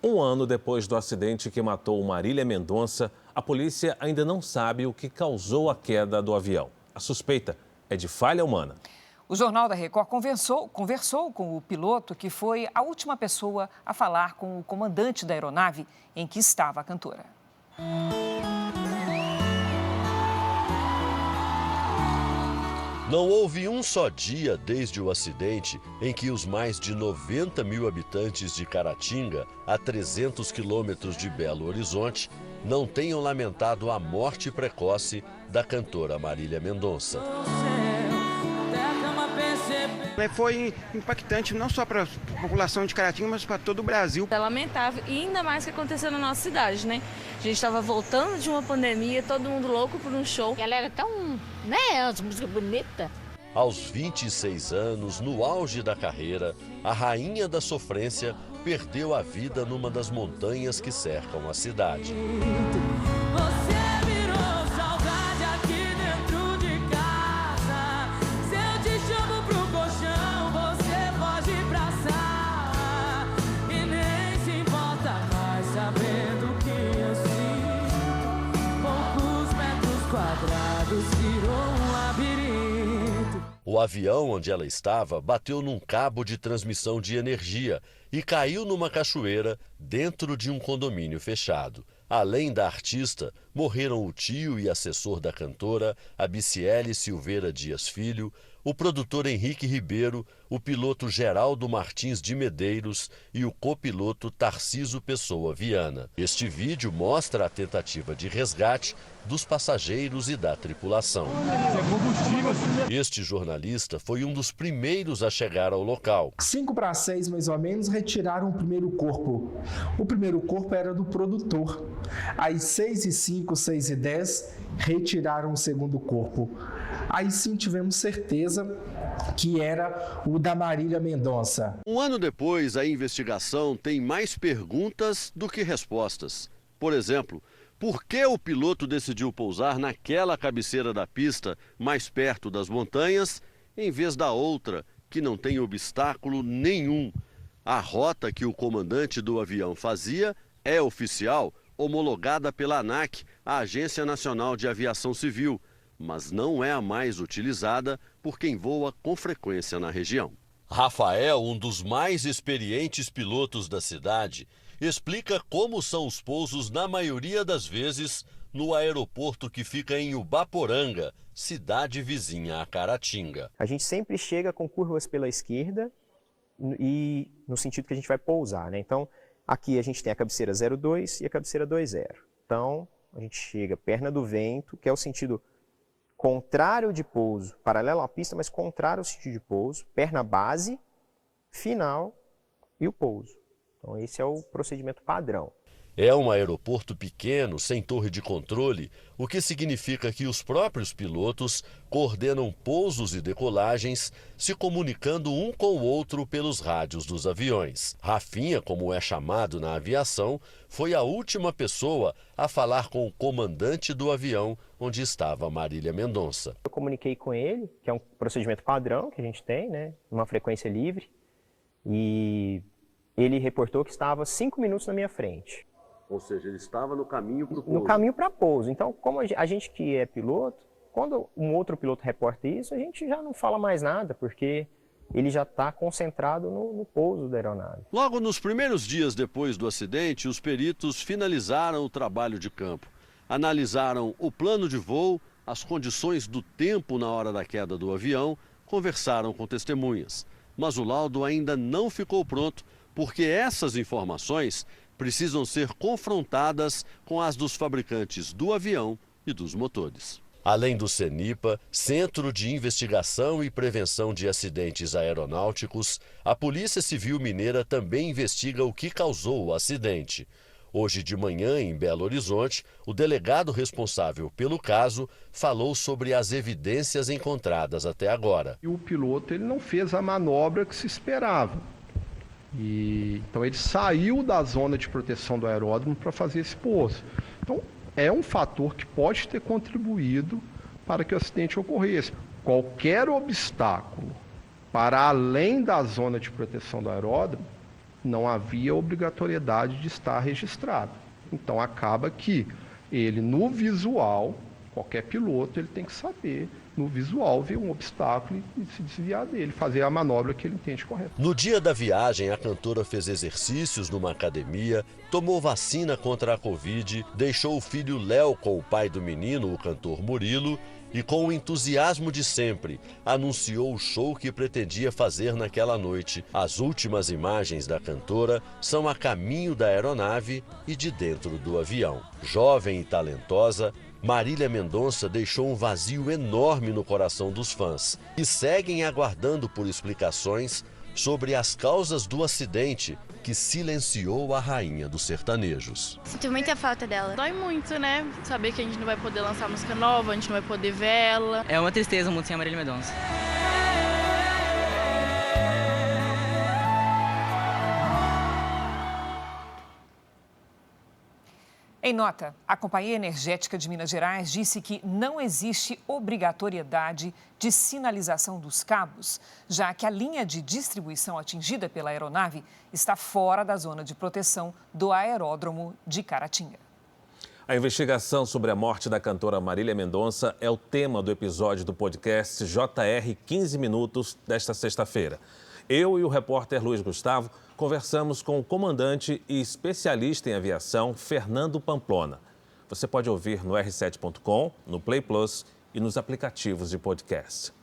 Um ano depois do acidente que matou Marília Mendonça, a polícia ainda não sabe o que causou a queda do avião. A suspeita é de falha humana. O Jornal da Record conversou com o piloto, que foi a última pessoa a falar com o comandante da aeronave em que estava a cantora. Não houve um só dia desde o acidente em que os mais de 90 mil habitantes de Caratinga, a 300 quilômetros de Belo Horizonte, não tenham lamentado a morte precoce da cantora Marília Mendonça. Foi impactante não só para a população de Caratinga, mas para todo o Brasil. É lamentável e ainda mais que aconteceu na nossa cidade, né? A gente estava voltando de uma pandemia, todo mundo louco por um show. E ela era tão, né, as músicas bonitas. Aos 26 anos, no auge da carreira, a rainha da sofrência perdeu a vida numa das montanhas que cercam a cidade. O avião onde ela estava bateu num cabo de transmissão de energia e caiu numa cachoeira dentro de um condomínio fechado. Além da artista, morreram o tio e assessor da cantora, Abiciele Silveira Dias Filho, o produtor Henrique Ribeiro, o piloto Geraldo Martins de Medeiros e o copiloto Tarciso Pessoa Viana. Este vídeo mostra a tentativa de resgate dos passageiros e da tripulação. Este jornalista foi um dos primeiros a chegar ao local. 5 para 6, mais ou menos, retiraram o primeiro corpo. O primeiro corpo era do produtor. Às 6h05, 6h10, retiraram o segundo corpo. Aí sim tivemos certeza que era o da Marília Mendonça. Um ano depois, a investigação tem mais perguntas do que respostas. Por exemplo, por que o piloto decidiu pousar naquela cabeceira da pista, mais perto das montanhas, em vez da outra, que não tem obstáculo nenhum? A rota que o comandante do avião fazia é oficial, homologada pela ANAC, a Agência Nacional de Aviação Civil, mas não é a mais utilizada por quem voa com frequência na região. Rafael, um dos mais experientes pilotos da cidade, explica como são os pousos na maioria das vezes no aeroporto que fica em Ubaporanga, cidade vizinha a Caratinga. A gente sempre chega com curvas pela esquerda e no sentido que a gente vai pousar, né? Então, aqui a gente tem a cabeceira 02 e a cabeceira 20. Então, a gente chega perna do vento, que é o sentido contrário de pouso, paralelo à pista, mas contrário ao sentido de pouso, perna base, final e o pouso. Então esse é o procedimento padrão. É um aeroporto pequeno, sem torre de controle, o que significa que os próprios pilotos coordenam pousos e decolagens, se comunicando um com o outro pelos rádios dos aviões. Rafinha, como é chamado na aviação, foi a última pessoa a falar com o comandante do avião onde estava Marília Mendonça. Eu comuniquei com ele, que é um procedimento padrão que a gente tem, né, uma frequência livre, e ele reportou que estava 5 minutos na minha frente. Ou seja, ele estava no caminho para o pouso. No caminho para pouso. Então, como a gente que é piloto, quando um outro piloto reporta isso, a gente já não fala mais nada, porque ele já está concentrado no pouso da aeronave. Logo nos primeiros dias depois do acidente, os peritos finalizaram o trabalho de campo. Analisaram o plano de voo, as condições do tempo na hora da queda do avião, conversaram com testemunhas. Mas o laudo ainda não ficou pronto, porque essas informações precisam ser confrontadas com as dos fabricantes do avião e dos motores. Além do CENIPA, Centro de Investigação e Prevenção de Acidentes Aeronáuticos, a Polícia Civil Mineira também investiga o que causou o acidente. Hoje de manhã, em Belo Horizonte, o delegado responsável pelo caso falou sobre as evidências encontradas até agora. E o piloto ele não fez a manobra que se esperava. Então ele saiu da zona de proteção do aeródromo para fazer esse pouso. Então é um fator que pode ter contribuído para que o acidente ocorresse. Qualquer obstáculo para além da zona de proteção do aeródromo não havia obrigatoriedade de estar registrado. Então acaba que ele, no visual, qualquer piloto, ele tem que saber, no visual, ver um obstáculo e se desviar dele, fazer a manobra que ele entende correta. No dia da viagem, a cantora fez exercícios numa academia, tomou vacina contra a Covid, deixou o filho Léo com o pai do menino, o cantor Murilo, e com o entusiasmo de sempre, anunciou o show que pretendia fazer naquela noite. As últimas imagens da cantora são a caminho da aeronave e de dentro do avião. Jovem e talentosa, Marília Mendonça deixou um vazio enorme no coração dos fãs e seguem aguardando por explicações sobre as causas do acidente que silenciou a rainha dos sertanejos. Sinto muita falta dela. Dói muito, né? Saber que a gente não vai poder lançar música nova, a gente não vai poder ver ela. É uma tristeza muito sem a Marília Mendonça. Em nota, a Companhia Energética de Minas Gerais disse que não existe obrigatoriedade de sinalização dos cabos, já que a linha de distribuição atingida pela aeronave está fora da zona de proteção do aeródromo de Caratinga. A investigação sobre a morte da cantora Marília Mendonça é o tema do episódio do podcast JR 15 Minutos desta sexta-feira. Eu e o repórter Luiz Gustavo conversamos com o comandante e especialista em aviação, Fernando Pamplona. Você pode ouvir no r7.com, no Play Plus e nos aplicativos de podcast.